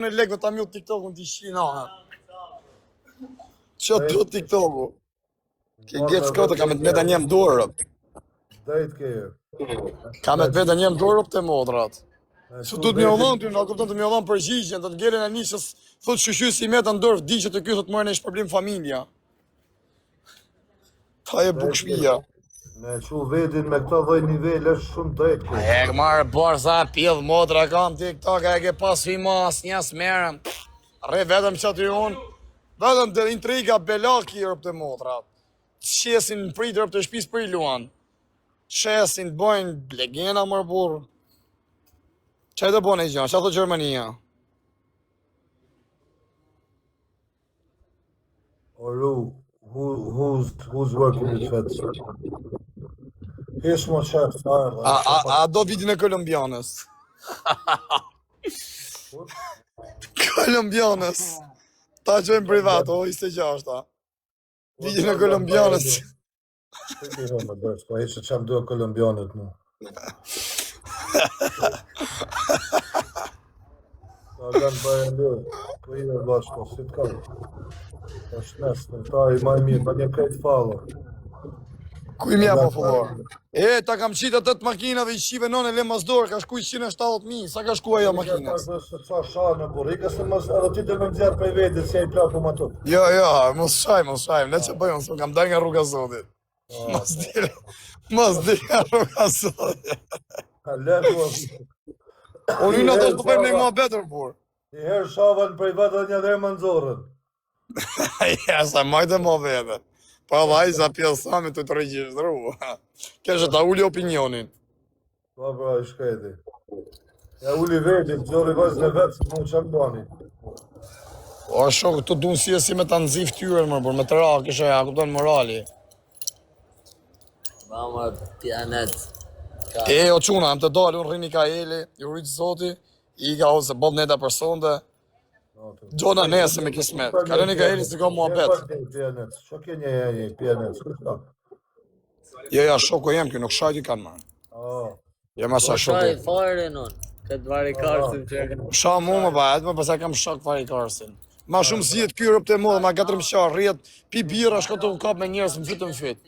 Në lekë ta mjot TikTok-un t'i shina. Që do TikTok-u? Ke gjetë s'kota, ka me të meta njem dorë. Drejt ke. Ka me të meta njem dorë të modrat. Su du të mjolon ty, na kupton të mjolon përgjigjen, të ngelen e nishës, thot shushy si meta në dorë, di që të ky thot morën e shpërblim familja. Ta e buk shpia. Me që vetin me këto dhoj nivelesh shumë drejt ke. E ke marrë barza, pjedh, modra kam TikTok, e ke pas fimas, njas merën. Rre vetëm që aty unë, vetëm të intriga belaki rëp të modrat. Shesin në prit rëp të shpis për i luan. Shesin të bojnë legena mërë burë. Që e të bojnë e gjanë, që ato Gjermania? Oru, who's working with feds? Hesh mo qef, A do vidin e kolumbianës? Kolumbianës. Ta gjojnë privat, o 26 ta. Vidin e kolumbianës. Ti ho më dërës, po hesh që qam do kolumbianët mu. Ta ganë bëjnë do, po i dhe bashko, si të kam. Ta shnesë, ta i maj mirë, pa një krejt falë. Kuj mja po fullor? E, ta kam qita 8 makinave i qive nën e le masdor, ka shku 170.000, sa ka shku ajo makinës? Qa shanë, burë, i ka se mos edhe ti të më nëzjarë për i vetit, si e i plaku ma tut. Jo, mos shajmë, ne që bëjmë, së kam dal nga rruga Zotit. Mos di nga rruga Zotit. Unë i në të bëjmë në mua betër, burë. I herë shavën për i vetë dhe një dhe më nëzorën. Ja, sa majtë e më vete. Pa vaj, sa pjesami të regjistru. Keshe ta uli opinionin. Pa, i shkreti. Ja uli vetin, gjori vazhë në vetë, mu që më bani. O, shokë, të dunë si me të nëzif tyren, më burë, me të ra, kështë ja, kupton morali. Vama pjanet. E, o quna, më të dalë, unë rrini ka Eli, i rritë Zoti, i ka ose bob neta për sonde. Gjona nesë me kismet, kaloni ka Eli si ka mua bet. Që ke një pjanet, s'kështë? Ja, shoko jem, kjo nuk shajti kanë marë. Jem asa shoko. Shaj fare non, këtë vari karsin që e Sha mu më bajet, më pasaj kam shok vari karsin. Ma shumë zjetë kjo rëp të modë, ma 4 qarë, rjetë, pi bira, shko të kap me njerës, më fytë më fytë.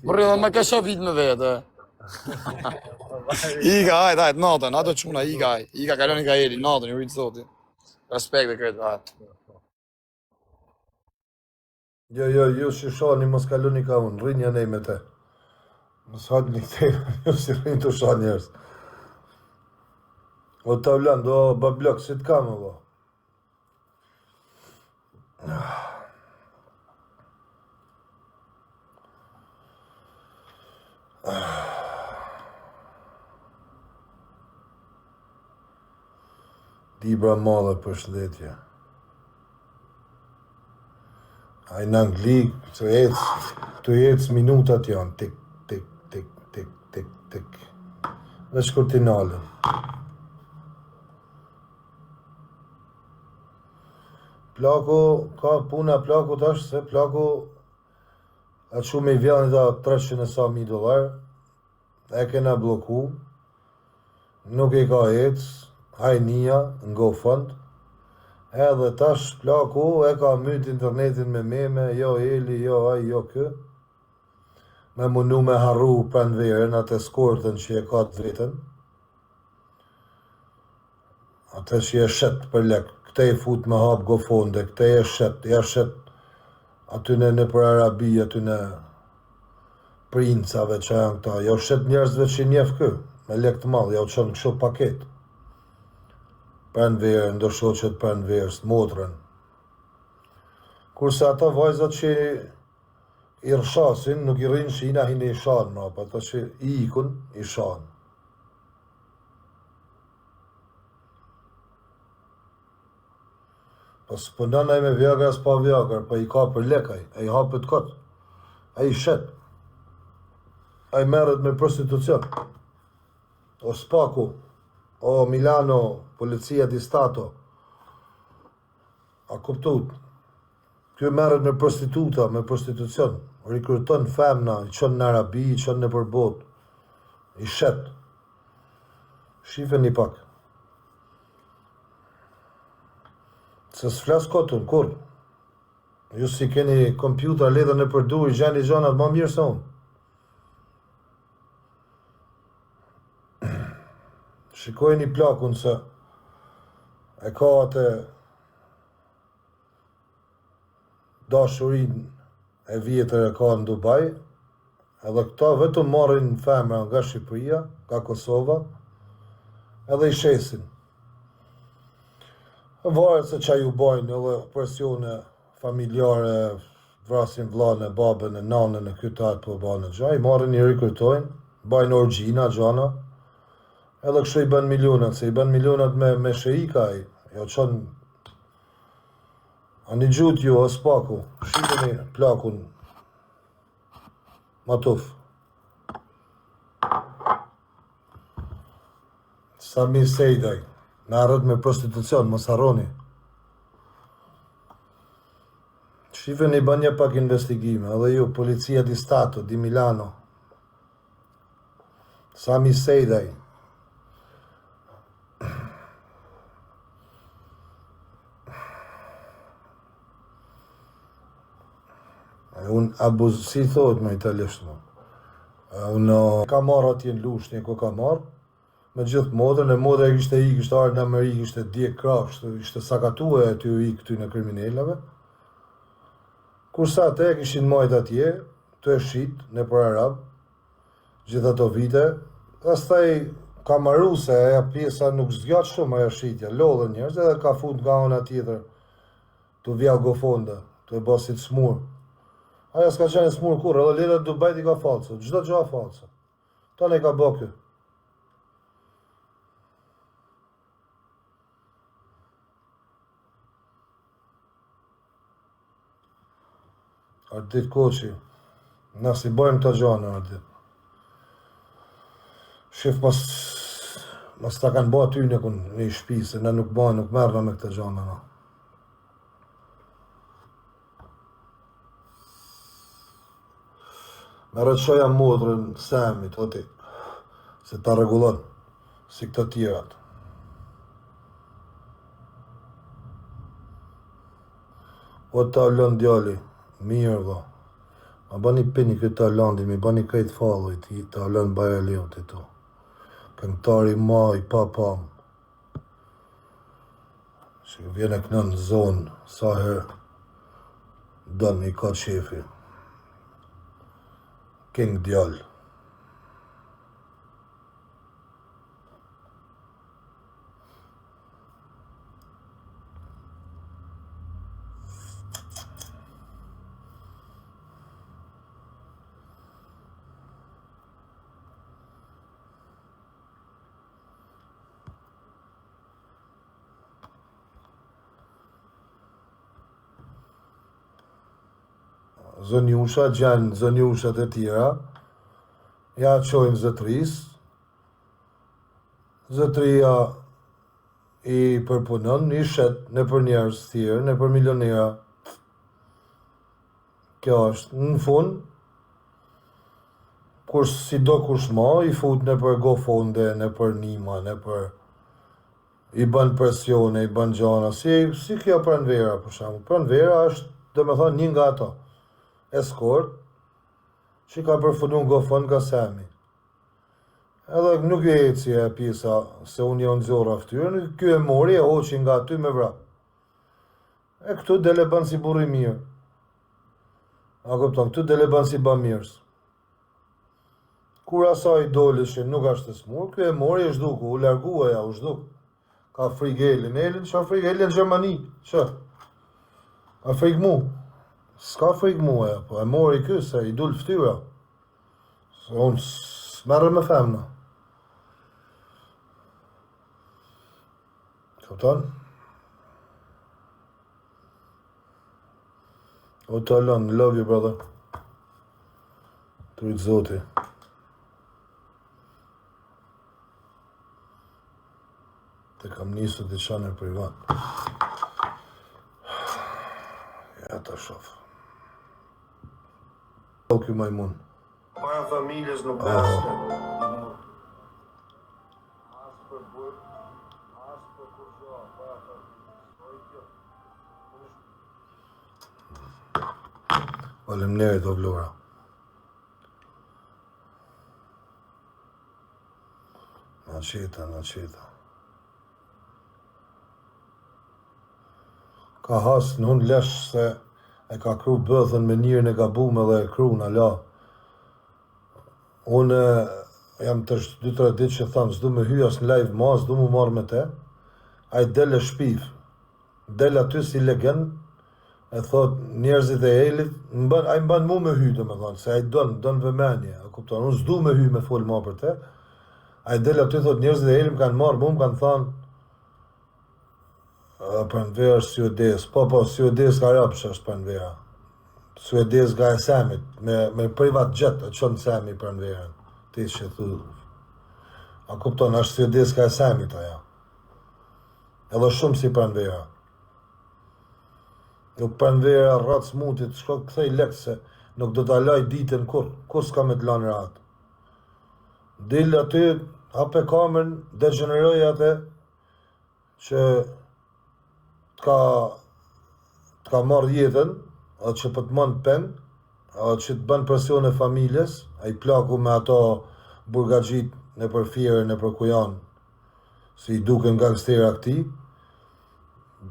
Më rrëdhe, ma ka qa vit me vete. Ika, hajt, natën, ato quna, ika, kaloni ka Eli, natën, i rritë Zoti. Respekt dhe kretë, hajt. Jo, ju që shani mos kaloni ka unë, rrinja nej me te. Mos hajt një këte, ju si rrinë të shani njerës. O të vlan, do bablok, si të kamë, bo. Dibra madhe për shletja. A i në Angli, të ecë minutat janë, tik, tik, tik, tik, tik, tik. Veç kur t'i nalën. Plaku, ka puna plaku tash, se plaku atë shumë i vjani da 300.000 dolar, e kena bloku, nuk i ka ecë, hajnia, ngo fund, edhe tash plaku e ka myt internetin me meme, jo Eli, jo aj, jo kë. Me mundu me harru pranverën, atë skortën që e ka të vetën. Atë që e shet për lek, këte i fut me hap gofonde, këte e shet, aty në për Arabi, aty në princave që janë këta. Jo shet njerëzve që njef kë, me lek të malë, jo qënë kësho paket. Pranverën, do shoqet pranverës, motrën. Kurse ata vajzat që i rrshasin, nuk i rrinë shina hinë i shanë, mrapa, ata që i ikun, i shanë. Pas pëndan e me vjagar s'pa vjagar, pa i ka për lekaj, e i hapët këtë, e i shetë, e i merët me prostitucion, o Spaku, o Milano, Policia di Stato, a kuptut, kjo merret me prostituta, me prostitucion, rikruton femna, i qënë në Arabi, i qënë në përbot, i shet. Shifeni pak. Se s'flas kotun, kur? Ju si keni kompjuter ledhe në përdur, i gjeni gjanat ma mirë se unë. Shikojni plakun se e ka atë dashurin e vjetër e ka në Dubai, edhe këta vetëm marrin femra nga Shqipëria, nga Kosova, edhe i shesin. Varet se qa ju bajnë edhe presione familjare, vrasin vlane, babën, e nanën, e kytat për banë gja, i marrin i rekrutojnë, bajnë orgjina, gjana, edhe kështu i bën milionat, se i bën milionat me sheika i, jo qënë, a një gjut ju, o spaku, shqipëni plakun, matuf. Sami Sejdaj, në arët me prostitucion, mos harroni. Shifeni bën një pak investigime, edhe ju, Policia di Stato, di Milano. Sami Sejdaj. Unë, si thot me italisht, unë ka marrë atje në lushnje, ku ka marrë, me gjithë modën, e modë e kishte i, kishte arë në Amerikë, kishte djek krasht, kishte sakatue e ty i këty në kriminellave. Kursa te kishin majt atje, të e shqit, në për Arab, gjithë ato vite, astaj ka marru se aja pjesa nuk zgjat shumë aja shqitja, lodhe njerëz, edhe ka fund nga ona tjetër, të vjall gofonda, të e basit smur. Aja s'ka qenë smur kur, edhe lera Dubajt i ka falso, gjdo gja falso. Ta ne ka bë kjo. Ardit koqi, na si bojmë të gjana, Ardit. Shif mas ta kanë ba ty në një shpi, se ne nuk bojmë, nuk merrna me këtë gjana, na. Merë të shoja modrën Samit, oti, se ta regulon, si këto tjerat. O ta lën djali, mirë dha. Ma bani pini këtë Talandi, mi bani kajtë fallojt, i ta lën baja leot e to. Këngtari ma i papam. Që vjene kënë në zonë, sa herë dënë i ka qefi. King djallë. Zënjusha, gjenë zënjushat e tjera, ja qojnë zëtris, zëtria i përpunën, i shet në për njerës tjerë, në për milionera. Kjo është, në fund, kur si do kush ma, i fut në për gofonde, në për nima, në për i bën presione, i bën gjana, si kjo pranvera, për shamu. Pranvera është, dhe me thonë, një nga ato. Eskort, që ka përfunu në gofon nga Sami. Edhe nuk e eci e pjesa se unë jo në zorë aftyrën, kjo e mori e hoqin nga aty me vra. E këtu dele ban si burri mirë. A këpton, këtu dele ban si ba mirës. Kur asaj doli që nuk ashtë të smur, kjo e mori e zhduku, u largua ja, u zhduk. Ka frigelin, që frigelin në Gjermani, që? Ka frig mu. S'ka frik mua, po e mori këse, i dul ftyra. Se unë s'merë me femna. Këpëton? O të alon, love you, brother. Të rritë zoti. Te kam njësë të qanë e privat. Ja ta shofë. Ky majmun. Para familjes nuk bashkë. As për burë, as për kur gjo, para familjes. Faleminderit o vlora. Na qeta. Ka has në unë lesh se e ka kru bëthën me njërën e gabume dhe e kru në la. Unë jam të 2-3 ditë që thamë, s'du me hy as në live ma, s'du mu marrë me te. A i del e shpif. Del aty si legend, e thot njerëzit e elit, a i mban mu me hy, do me thonë, se a i don vëmenje, a kupton, unë s'du me hy me fol ma për te. A i del aty, thot njerëzit e elit më kanë marrë, mu më kanë thonë, pranvera është Suedes, po, Suedes ka rapsh është pranvera. Suedes ga e Samit, me privat jet, e qënë Sami pranverën. Ti që thu, a kupton, është Suedes ga e Samit aja. Edhe shumë si pranvera. Nuk pranvera rratë smutit, shko këthej lekë se nuk do t'a laj ditën kur s'ka me t'lanë ratë. Dil aty, hape kamën, degeneroj atë, që t'ka marrë jetën, atë që për t'manë pen, atë që t'bën presion e familjes, a i plaku me ato burgagjit në për fire, në për kujan, si i duken gangstera këti,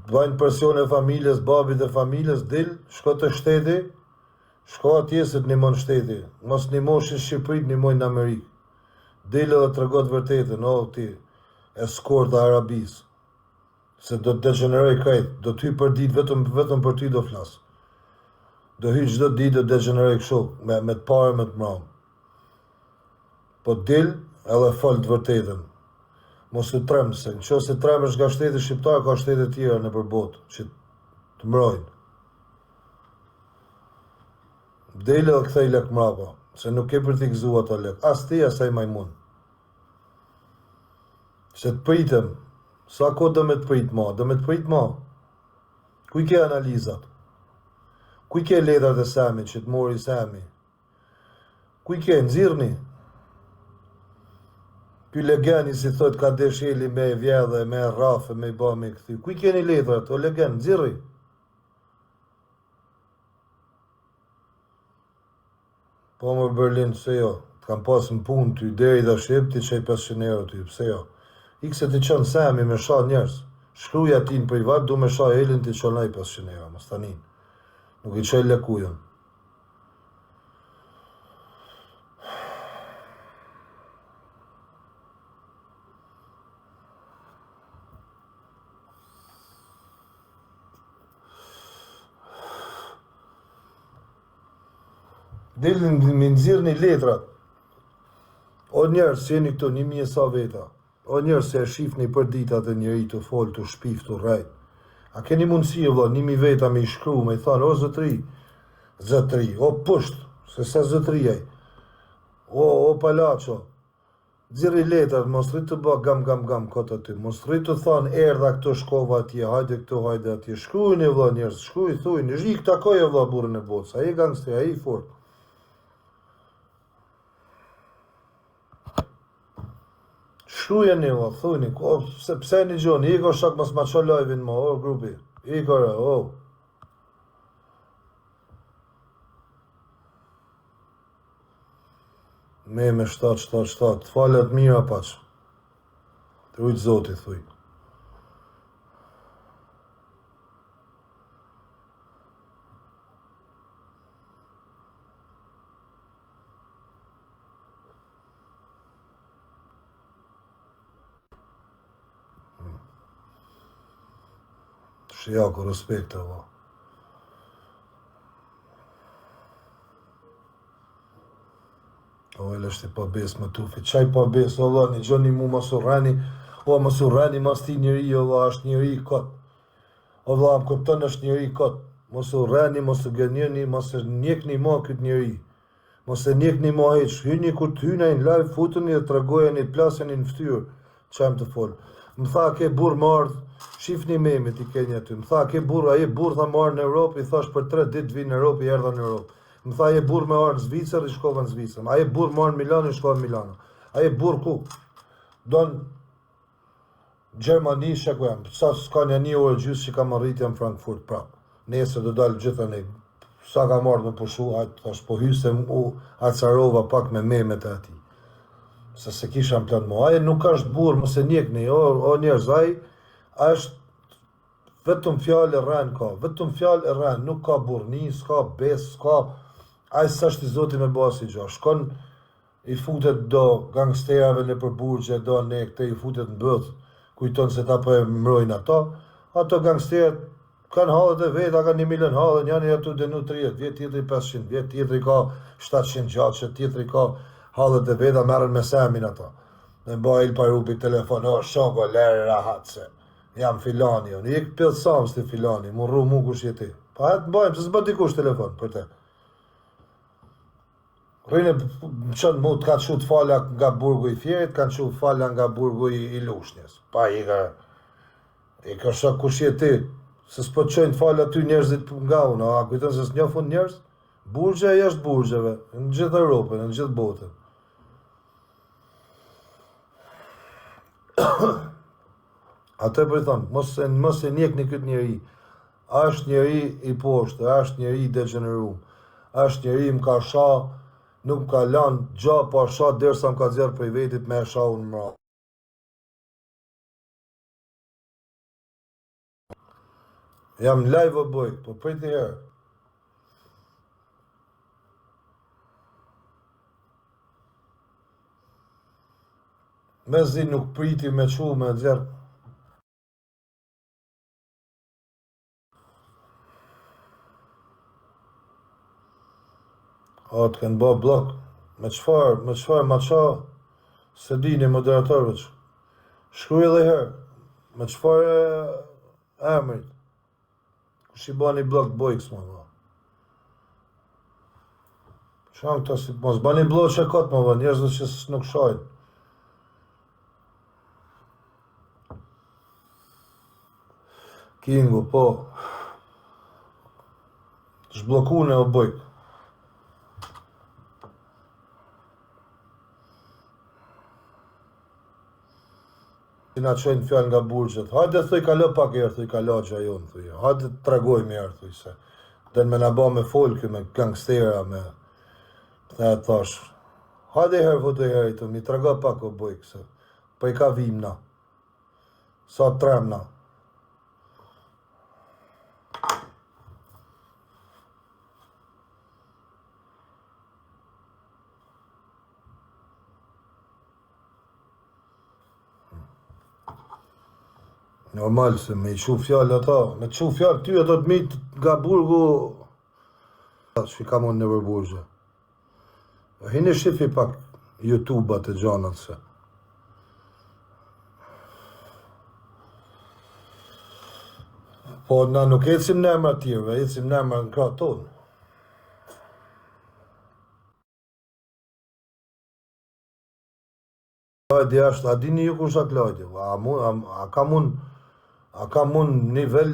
t'bajnë presion e familjes, babit e familjes, dil, shko të shteti, shko atje se t'nimon shteti, mos nimosh në Shqipërit, nimojnë në Amerikë. Dil edhe të regot vërtetën, o ti, eskort e Arabisë, se do të degeneroj krejt, do t'hy për ditë, vetëm për ty do flasë. Do hy çdo ditë do degeneroj kështu, me të pare, me të mram. Po dil edhe fol të vërtetën. Mos u trem, se në qo se tremesh nga shteti shqiptar, ka shtete tjera në përbot, që të mrojnë. Dil edhe kthej lek mrapa, se nuk ke për t'i gëzu ato lek, as ti, as ai majmun. Se të pritem, sa ko do me të prit ma, kuj ke analizat? Kuj ke letrat e Sami, që të mori Sami? Kuj ke nxirni? Ky legeni si thot ka desheli me vjedhe, me rrafe, me ba me këthy. Kuj keni letrat, o legen, nxirri? Po më Berlin, pse jo? T'kam pas në punë ty, deri dhe shqip, ti qaj 500 euro ty, pse jo? Ikse ti qënë Sami me sha njerës, shkruja ti në privat, du me sha elin ti qënaj 500 euro, më stanin. Nuk i qaj lekujën. Dilin me nëzirë një letrat. O njerës, që jeni këtu, 1000 sa veta. O njerës, se e shifni për ditat e njeri të fol, të shpif, të rajt. A keni mundësi, vëlla, 1000 veta me i shkru, me i thanë, o zëtri, o pusht, se zëtrijaj, o palacho, dziri letrat, mos rrit të bë gam, këtë aty, mos rrit të thanë, erdha këto shkova atje, hajde këto, hajde atje, shkrujnë, vëlla, njerës, shkrujnë, thujnë, zhik të akoje, vëlla, burën e botës, a i gangster, a i fort. Shkrujen një, vëlla, thujnë, pse një gjoni, i ko shak mas ma qo lajvin ma, o grupi, i kore, o. Me 7, të falet mira paç. Të rujtë zotit, thuj. Shijako, respekt, vëlla. O, e lështi pa bes më tufi, qaj pa bes, o, një gjoni mu mas u rreni, o, mas u rreni, mas ti njëri, o, është njëri kot. O, më këptën është njëri kot. Mos u rreni, mos u gënjeni, mos e njekni ma këtë njëri. Mos e njekni ma heq, hyni kur të hyna në live, futuni dhe të regojeni, të plaseni në ftyrë, qajmë të folë. Më tha, ke burë më ardhë, shifni memit i kenja ty. Më tha, ke burë, a je burë tha më ardhë në Europë, i thash për 3 ditë vinë në Europë, i erdha në Europë. Më tha, je burë me ardhë në Zvicër, i shkova në Zvicër. A je burë me ardhë në Milano, i shkova në Milano. A je burë ku? Donë Gjermani, shekujem, sa s'ka një orë gjysë që kam arritja në Frankfurt prapë. Nese do dalë gjitha ne, sa ka marrë me pushu, thash po hy se u acarova pak me memet e ati. Se kisha në plan mo. Aje nuk është burë, mëse njekni, o njerëz, aje është vetëm fjalë e rënë ka, vetëm fjalë e rënë, nuk ka burni, s'ka bes, s'ka... Aje s'është i zoti me basi gjo. Shkon, i futet do gangsterave në përburgje, do ne këte i futet në bëth, kujton se ta po e mrojnë ato gangsterët kanë halët e veta, kanë 1 milion halën, janë ato denu 30, vjet tjetëri 500, vjet tjetëri ka 700 gjatë, tjetëri ka halët e veta, merren me semin ato. Me ba il parupi telefon, shoko, lere rahat se, jam filani, unë i këtë pjellë samës të filani, mu rru mu kush jeti. Pa hetë mbajmë, se s'bë dikush telefon për te. Rrinë qënë mu të ka qut fala nga burgu i Fjerit, kanë qut fala nga burgu i Lushnjës. Pa i ka shok kush jeti, se s'po të qojnë fala ty njerëzit nga unë, a kujtën se s'njofun njerëz? Burgje e jashtë burgjeve, në gjithë Europën, në gjithë botën. Atë për i thonë, mos e njek një këtë njeri, është njeri i poshtë, është njeri i degenerum, është njeri më ka sha, nuk më ka lanë gja, pa sha dersa më ka zjerë për i vetit me e sha unë mra. Jam live o boj, po për të herë. Me zi nuk priti me qu me zjerë. O, të kënë bo blok, me qëfar, ma qa, se dini moderatorëve që. Shkruj edhe herë, me qëfar emrit, kush i bani blok bojks, më va. Shanë këta si, mos bani blok që kotë, më va, njerëzve që nuk shajnë. Kingu, po, zblokune o bojk. Si na qojnë fjallë nga burgjet. Hajde thuj kalo pak erë, thuj kalo që ajo në thuj. Hajde të tregoj me erë, thuj se. Den me na ba me folky, me gangstera, me... Dhe e thash. Hajde herë, vëtë herë i të, mi trego pak o bojkë, se. Po i ka vim na. Sa trem na. Normal se me i qu fjallë ata, me qu fjallë ty ato të mitë nga burgu, që i kam unë në vërburgje. Hini shifi pak YouTube-at e gjanat se. Po na nuk ecim në emra tjërve, ecim në emra në kratë tonë. Klajdi ashtë, a dini ju kusha Klajdi, a ka mund nivel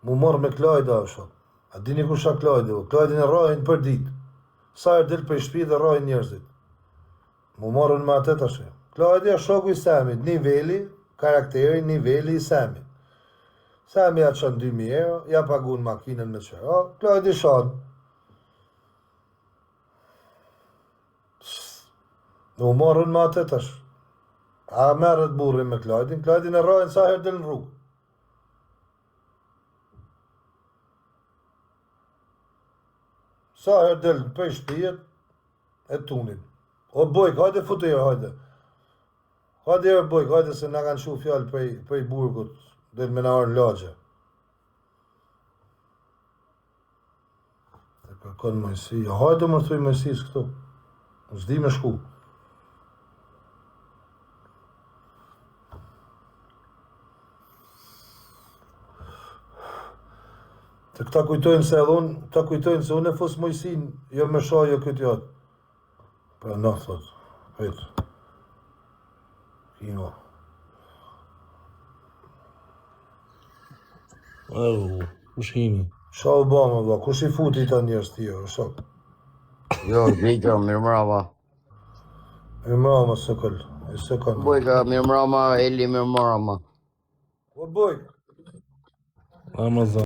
mu marrë me Klajda është. A dini kusha Klajdi, Klajdi në rajnë për ditë. Sa e del për shpi dhe rajnë njerëzit. Mu marrën me atë të ashe. Klajdi është shoku i Semit, niveli, karakteri, niveli i Semit. Semi ja qënë 2.000 euro, ja pagun makinën me qëra, Klajdi shanë. Mu marrën me atë të ashe. A merët burrin me Klajdin e rajnë sa herë del në rrugë. Sa herë del për shpijet e tunin. O bojk, hajde futu herë, hajde. Hajde herë bojk, hajde se nga kanë shu fjallë për i burgut, del me në arë në lagje. E kërkon mëjësi, hajde më rëthuj mëjësis këtu. Zdi me shku. Se këta kujtojnë se edhe unë, këta kujtojnë se unë e fos mojësin, jo me shaj, jo këtë jatë. Pra në, thot, hejtë. Kino. Kush hini? Sha Obama, vla, kush i futi ta njerës tjero, shok. Jo, Gjejka, mirë mrama. Mirë mrama, se këllë, e se këllë. Bojka, mirë mrama, Eli, mirë mrama. O bojk. Amazon.